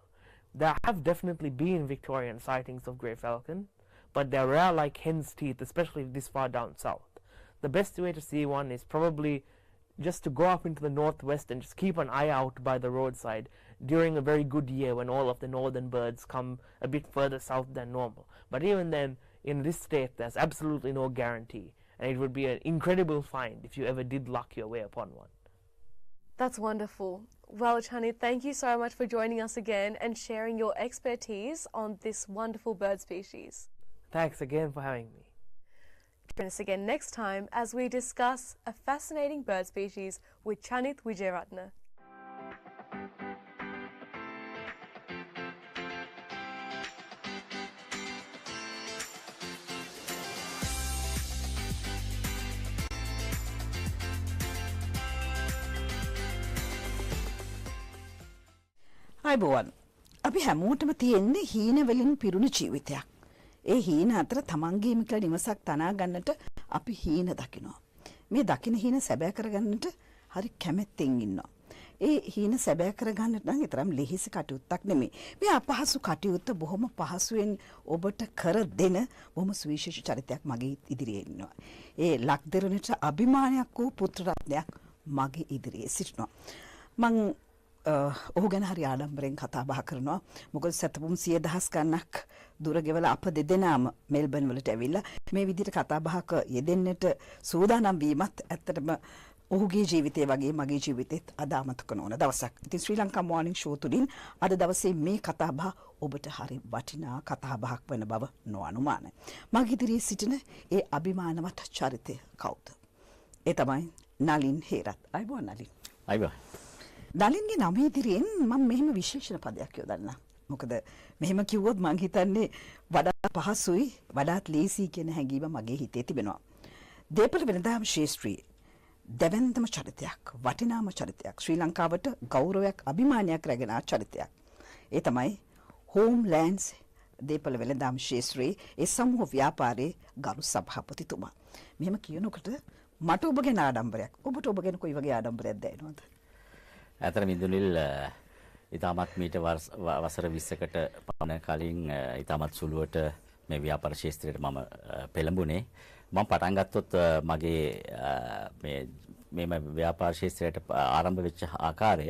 There have definitely been Victorian sightings of grey falcon, but they're rare like hen's teeth, especially this far down south. The best way to see one is probably just to go up into the northwest and just keep an eye out by the roadside during a very good year when all of the northern birds come a bit further south than normal. But even then, in this state, there's absolutely no guarantee, and it would be an incredible find if you ever did luck your way upon one. That's wonderful. Well, Chanith, thank you so much for joining us again and sharing your expertise on this wonderful bird species. Thanks again for having me. Join us again next time as we discuss a fascinating bird species with Chanith Wijeratne. අයිබෝවන් අපි හැමෝටම තියෙන්නේ හීන වලින් පිරුණු ජීවිතයක්. ඒ හීන අතර තමන්ගේම කියලා නිවසක් තනා ගන්නට අපි හීන දකිනවා. මේ දකින හීන සැබෑ කරගන්නට හරි කැමැත්තෙන් ඉන්නවා. ඒ හීන සැබෑ කරගන්නට නම් ඊතරම් ලෙහිසි කටයුත්තක් නෙමෙයි. මේ අපහසු කටයුත්ත බොහොම පහසුවෙන් ඔබට කර දෙන බොහොම සුවිශේෂ චරිතයක් මගේ ඉදිරියේ ඉන්නවා. ඒ ලක්දෙරණට අභිමානයක් වූ පුත්‍ර රත්නයක් මගේ ඉදිරියේ සිටිනවා. මං ඔහු ගැන හරි ආඩම්බරෙන් කතා බහ කරනවා. මොකද සතපුම් 100,000 ගණනක් දුර ගෙවලා අප දෙදෙනාම මෙල්බන් වලට ඇවිල්ලා මේ විදිහට කතා බහක යෙදෙන්නට සූදානම් වීමත් ඇත්තටම ඔහුගේ ජීවිතය වගේ මගේ ජීවිතෙත් අද අමතක නොවන දවසක්. ඉතින් ශ්‍රී ලංකා මෝර්නිං ෂෝ තුලින් අද දවසේ මේ කතා බහ ඔබට හරි වටිනා කතා බහක් වෙන බව නොඅනුමානයි. මගේ ඉදිරියේ සිටින ඒ අභිමානවත් චරිතය කවුද? ඒ තමයි නලින් හේරත්. අයබෝන් නලින්. අයබෝන්. නලින්ගේ නම ඉදිරියෙන් මම මෙහෙම විශේෂණ පදයක් යොදන්නම්. මොකද මෙහෙම කිව්වොත් මං හිතන්නේ වඩාත් පහසුයි, වඩාත් ලේසි කියන හැඟීම මගේ හිතේ තිබෙනවා. දේපළ වෙළඳාම් ශාස්ත්‍රයේ දෙවන්තම චරිතයක්, වටිනාම චරිතයක්, ශ්‍රී ලංකාවට ගෞරවයක්, අභිමානයක් රැගෙන චරිතයක්. ඒ තමයි හෝම්ලෑන්ඩ්ස් දේපළ වෙළඳාම් ශාස්ත්‍රයේ ඒ සමූහ ව්‍යාපාරයේ ගරු සභාපතිතුමා. මෙහෙම කියනකොට මට ඔබ ගැන ආඩම්බරයක්. ඔබට ඔබ ගැන කොයි වගේ ආඩම්බරයක්ද දැනෙනවද? ඇතර මිදුනිල් ඉතාමත් මීට වසර 20කට පමණ කලින් ඉතාමත් සුළුවට මේ ව්‍යාපාර ශාස්ත්‍රයට මම පෙළඹුණේ. මම පටන් ගත්තොත් මගේ මේ ව්‍යාපාර ශාස්ත්‍රයට ආරම්භ වෙච්ච ආකාරය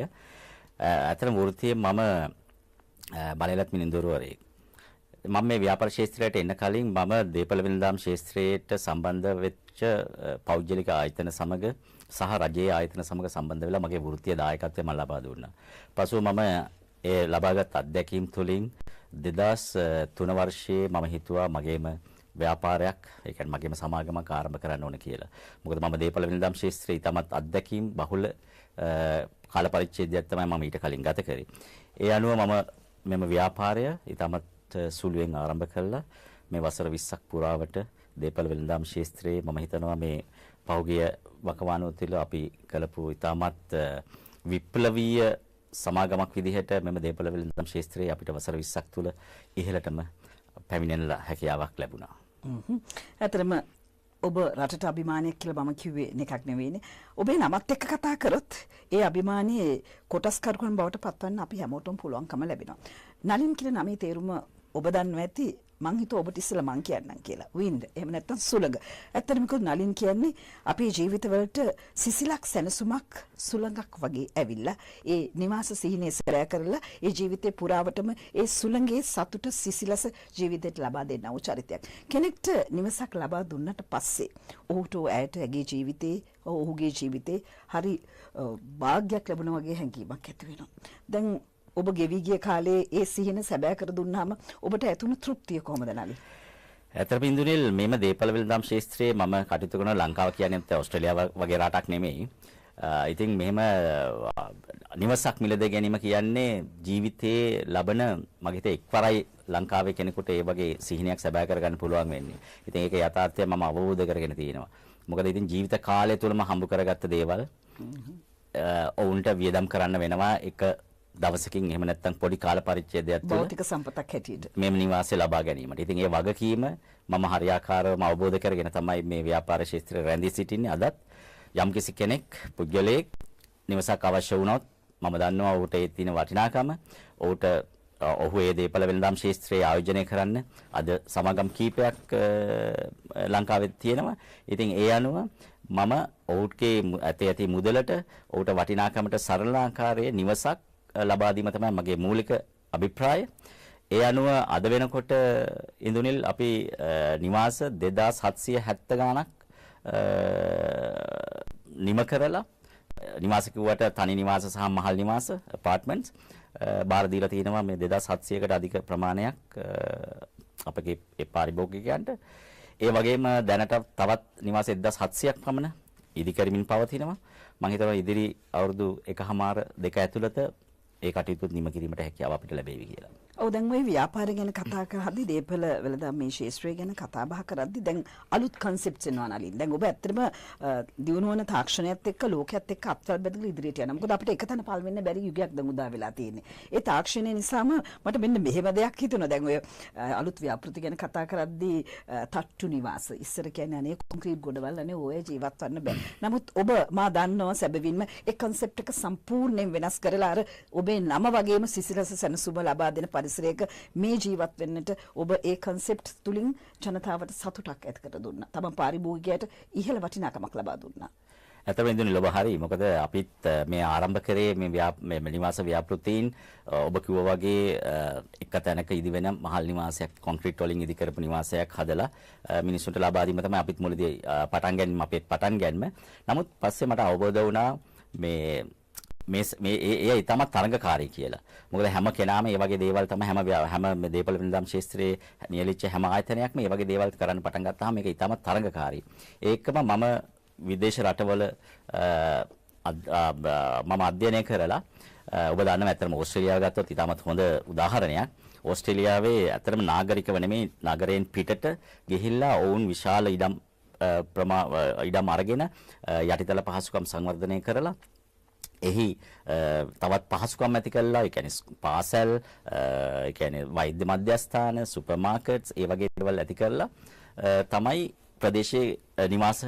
ඇතර වෘත්තියේ මම බලලත් මිනිඳුරුවරයෙක්. මම මේ ව්‍යාපාර ශාස්ත්‍රයට එන්න කලින් මම දේපළ වෙළඳාම් ශාස්ත්‍රයට සම්බන්ධ වෙච්ච පෞද්ගලික ආයතන සමග සහ රජයේ ආයතන සමග සම්බන්ධ වෙලා මගේ වෘත්තීය දායකත්වය මම ලබා දුන්නා. පසුව මම ඒ ලබාගත් අත්දැකීම් තුළින් 2003 වර්ෂයේ මම හිතුවා මගේම ව්‍යාපාරයක්, ඒ කියන්නේ මගේම සමාගමක් ආරම්භ කරන්න ඕන කියලා. මොකද මම දේපළ වෙළඳාම් ශාස්ත්‍රයේ ඉතාමත් අත්දැකීම් බහුල කාල පරිච්ඡේදයක් තමයි මම ඊට කලින් ගත කරේ. ඒ අනුව මම මෙම ව්‍යාපාරය ඉතාමත් සුළුවෙන් ආරම්භ කළා. මේ වසර 20ක් පුරාවට දේපළ වෙළඳාම් ශාස්ත්‍රයේ මම හිතනවා මේ පහුගිය වකවානුව තුළ අපි කළපු ඉතාමත් විප්ලවීය සමාගමක් විදිහට මෙම දේපළ වෙළඳාම් ශාස්ත්‍රයේ අපිට වසර 20ක් තුළ ඉහළටම පැමිණෙන්න හැකියාවක් ලැබුණා. ඇත්තටම ඔබ රටට අභිමානයක් කියලා මම කිව්වේ එකක් නෙවෙයිනේ. ඔබේ නමත් එක්ක කතා කරොත් ඒ අභිමානයේ කොටස්කරුවන් බවට පත්වන්න අපි හැමෝටම පුළුවන්කම ලැබෙනවා. නලින් කියන නමේ තේරුම ඔබ දන්නවා ඇති. මං හිතුවා ඔබට ඉස්සෙල්ලා මං කියන්නම් කියලා. වින්ඩ් එහෙම නැත්නම් සුළඟ. ඇත්තටම කිව්වොත් නලින් කියන්නේ අපේ ජීවිතවලට සිසිලක් සැනසුමක් සුළඟක් වගේ ඇවිල්ලා ඒ නිවාස සිහිනේ සැරෑ කරලා ඒ ජීවිතේ පුරාවටම ඒ සුළඟේ සතුට සිසිලස ජීවිතයට ලබා දෙන්නා වූ චරිතයක්. කෙනෙක්ට නිවසක් ලබා දුන්නට පස්සේ ඔහුට ඇයට ඇගේ ජීවිතේ ඔහුගේ ජීවිතේ හරි වාග්යක් ලැබුණා වගේ හැඟීමක් ඇති වෙනවා. දැන් ඔබ ගෙවි ගිය කාලේ ඒ සිහින සැබෑ කර දුන්නාම ඔබට ඇතුණු තෘප්තිය කොහොමද නලි? ඇත්තට බින්දුනිල් මේම දේපළ වෙළඳාම් ශාස්ත්‍රයේ මම කටයුතු කරන ලංකාව කියන්නේ ඔස්ට්‍රේලියාව වගේ රටක් නෙමෙයි. ඉතින් මෙහෙම නිවසක් මිලද ගැනීම කියන්නේ ජීවිතේ ලබන මගේ හිතේ එක්වරයි ලංකාවේ කෙනෙකුට ඒ වගේ සිහිනයක් සැබෑ කරගන්න පුළුවන් වෙන්නේ. ඉතින් ඒක යථාර්ථය මම අවබෝධ කරගෙන තියෙනවා. මොකද ඉතින් ජීවිත කාලය තුලම හම්බ කරගත්ත දේවල් ඔවුන්ට වියදම් කරන්න වෙනවා එක දවසකින් එහෙම නැත්නම් පොඩි කාල පරිච්ඡේදයක් තුළ භෞතික සම්පතක් හැටියට මේ නිවාසය ලබා ගැනීමට. ඉතින් ඒ වගකීම මම හරියාකාරවම අවබෝධ කරගෙන තමයි මේ ව්‍යාපාර ශාස්ත්‍රයේ රැඳී සිටින්නේ. අදත් යම්කිසි කෙනෙක් පුද්ගලයෙක් නිවසක් අවශ්‍ය වුණොත් මම දන්නවා ඔහුට ඒ තියෙන වටිනාකම. ඔහු ඒ දේපළ වෙළඳාම් ශාස්ත්‍රයේ ආයෝජනය කරන්න අද සමාගම් කීපයක් ලංකාවේ තියෙනවා. ඉතින් ඒ අනුව මම ඔහුගේ ඇති මුදලට ඔහුට වටිනාකමට සරල ආකාරයේ නිවසක් ලබා දීම තමයි මගේ මූලික අභිප්‍රාය. ඒ අනුව අද වෙනකොට ඉන්දුනිල් අපි නිවාස 2770 ගණක් නිම කරලා නිවාස කිව්වට තනි නිවාස සහ මහල් නිවාස අපාර්ට්මන්ට්ස් බාර දීලා තිනවා මේ 2700කට අධික ප්‍රමාණයක් අපගේ පාරිභෝගිකයන්ට. ඒ වගේම දැනට තවත් නිවාස 1700ක් පමණ ඉදි කරමින් පවතිනවා. මම හිතනවා ඉදිරි අවුරුදු 1.5-2 ඇතුළත ඒ කටයුතු නිම කිරීමට හැකියාව අපිට ලැබෙවි කියලා. ඔව් දැන් මේ ව්‍යාපාරය ගැන කතා කරද්දී දේපළ වෙළඳාම් මේ ශාස්ත්‍රය ගැන කතා බහ කරද්දී දැන් අලුත් කන්සෙප්ට්ස් එනවා නලින්. දැන් ඔබ ඇත්තටම දියුණුවන තාක්ෂණයත් එක්ක ලෝකයේත් එක්ක අත්වල බෙදලා ඉදිරියට යනවා. මොකද අපිට එකතැන පල් වෙන්න බැරි යුගයක් දැන් උදා වෙලා තියෙන්නේ. ඒ තාක්ෂණය නිසාම මට මෙන්න මෙහෙම දෙයක් හිතුණා. දැන් ඔය අලුත් ව්‍යාපෘති ගැන කතා කරද්දී තට්ටු නිවාස ඉස්සර කියන්නේ අනේ කොන්ක්‍රීට් ගොඩවල් අනේ ඔය ජීවත් වෙන්න බෑ. නමුත් ඔබ මා දන්නවා සැබවින්ම ඒ කන්සෙප්ට් එක සම්පූර්ණයෙන් වෙනස් කරලා අර ඔබේ නම වගේම සිසිලස සැනසුම ලබා දෙන පරිසරයක මේ ජීවත් වෙන්නට ඔබ ඒ කන්සෙප්ට් තුලින් ජනතාවට සතුටක් ඇති කර දුන්නා. තම පාරිභෝගිකයට ඉහළ වටිනාකමක් ලබා දුන්නා. ඇත්තටම ඉඳුනේ ලොබ හරි. මොකද අපිත් මේ ආරම්භ කරේ මේ නිවාස ව්‍යාපෘතීන් ඔබ කිව්වා වගේ එක තැනක ඉදි වෙන මහල් නිවාසයක් කොන්ක්‍රීට් වලින් ඉදි කරපු නිවාසයක් හදලා මිනිස්සුන්ට ලබා දීම තමයි අපිත් මුලදී පටන් ගැනීම. නමුත් පස්සේ මට අවබෝධ වුණා ඒ ඉතාමත් තරඟකාරී කියලා. මොකද හැම කෙනාම මේ වගේ දේවල් තමයි හැම දේපල වෙනදම් ශාස්ත්‍රයේ නියලිච්ච හැම ආයතනයක්ම මේ වගේ දේවල් කරන්න පටන් ගත්තාම මේක ඉතාමත් තරඟකාරී. ඒකම මම විදේශ රටවල මම අධ්‍යයනය කරලා ඔබ දන්නවා ඇත්තටම ඕස්ට්‍රේලියාව ගත්තොත් ඉතාමත් හොඳ උදාහරණයක්. ඕස්ට්‍රේලියාවේ ඇත්තටම නාගරිකව නෙමෙයි නගරයෙන් පිටට ගිහිල්ලා ඔවුන් විශාල ඉඩම් අරගෙන යටිතල පහසුකම් සංවර්ධනය කරලා එහි තවත් පහසුකම් ඇති කළා. ඒ කියන්නේ පාසල්, ඒ කියන්නේ වෛද්‍ය මධ්‍යස්ථාන, සුපර් මාකට්ස් ඒ වගේ දේවල් ඇති කරලා තමයි ප්‍රදේශයේ නිවාස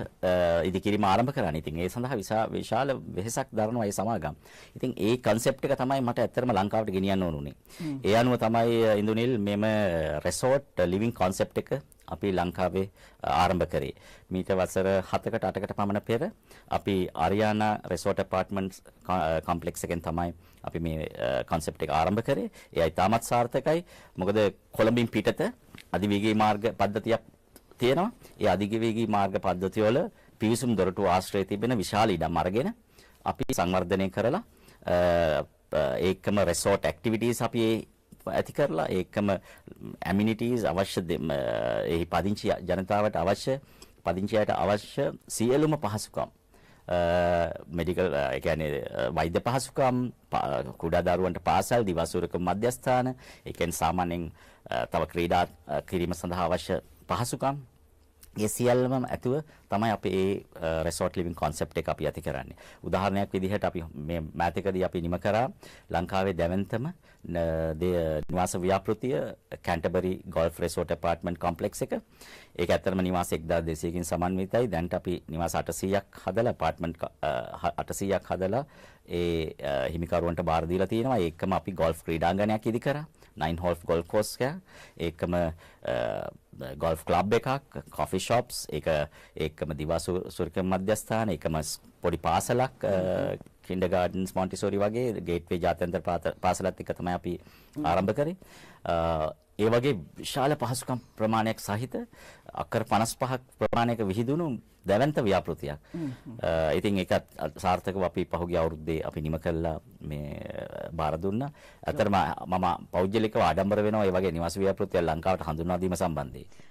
ඉදිකිරීම ආරම්භ කරන්නේ. ඉතින් ඒ සඳහා විශාල වෙහෙසක් දරනවා ඒ සමාගම්. ඉතින් ඒ concept එක තමයි මට ඇත්තටම ලංකාවට ගෙනියන්න ඕන උනේ. ඒ අනුව තමයි ඉන්දුනිල් මෙම resort living concept එක අපි ලංකාවේ ආරම්භ කරේ. මීට වසර 7කට 8කට පමණ පෙර අපි ආරියානා resort apartments complex එකෙන් තමයි අපි මේ concept එක ආරම්භ කරේ. ඒ ඉතාමත් සාර්ථකයි. මොකද කොළඹින් පිටත අධිවේගී මාර්ග පද්ධතියක් තියෙනවා. ඒ අධිවේගී මාර්ග පද්ධතිය වල පිවිසුම් දොරටු ආශ්‍රය තිබෙන විශාල ඉඩම් අරගෙන අපි සංවර්ධනය කරලා ඒකම resort activities අපි ඇති කරලා ඒකම amenities අවශ්‍ය එහි පදිංචි ජනතාවට පදිංචියට අවශ්‍ය සියලුම පහසුකම් මෙඩිකල් ඒ කියන්නේ වෛද්‍ය පහසුකම් කුඩා දරුවන්ට පාසල් දිවසුරක මධ්‍යස්ථාන ඒ කියන්නේ සාමාන්‍යයෙන් තව ක්‍රීඩා කිරීම සඳහා අවශ්‍ය පහසුකම් ඒ සියල්ලම ඇතුව තමයි අපි මේ resort living concept එක අපි ඇති කරන්නේ. උදාහරණයක් විදිහට අපි මේ මෑතකදී අපි නිම කරා ලංකාවේ දැවැන්තම නිවාස ව්‍යාපෘතිය Canterbury Golf Resort Apartment Complex එක. ඒක ඇත්තටම නිවාස 1200කින් සමන්විතයි. දැන්ට අපි නිවාස 800ක් හදලා apartment 800ක් හදලා ඒ හිමිකරුවන්ට බාර දීලා තියෙනවා. ඒකම අපි golf ක්‍රීඩාංගණයක් ඉදි කරා. 9 hole golf course එක. ඒකම golf club එකක්, coffee shops, ඒකම දිවාසුරිකම් මධ්‍යස්ථාන, ඒකම පොඩි පාසලක්, kindergartens, Montessori වගේ gateway ජාත්‍යන්තර පාසලත් එක තමයි අපි ආරම්භ කරේ. ඒ වගේ විශාල පහසුකම් ප්‍රමාණයක් සහිත අක්කර 55ක් ප්‍රමාණයක විහිදුණු දැවැන්ත ව්‍යාපෘතියක්. ඉතින් ඒක සාර්ථකව අපි පහුගිය අවුරුද්දේ අපි නිම කළා මේ බාර දුන්නා. ඇත්තටම මම පෞද්ගලිකව ආඩම්බර වෙනවා මේ වගේ නිවාස ව්‍යාපෘතිය ලංකාවට හඳුන්වා දීම සම්බන්ධයෙන්.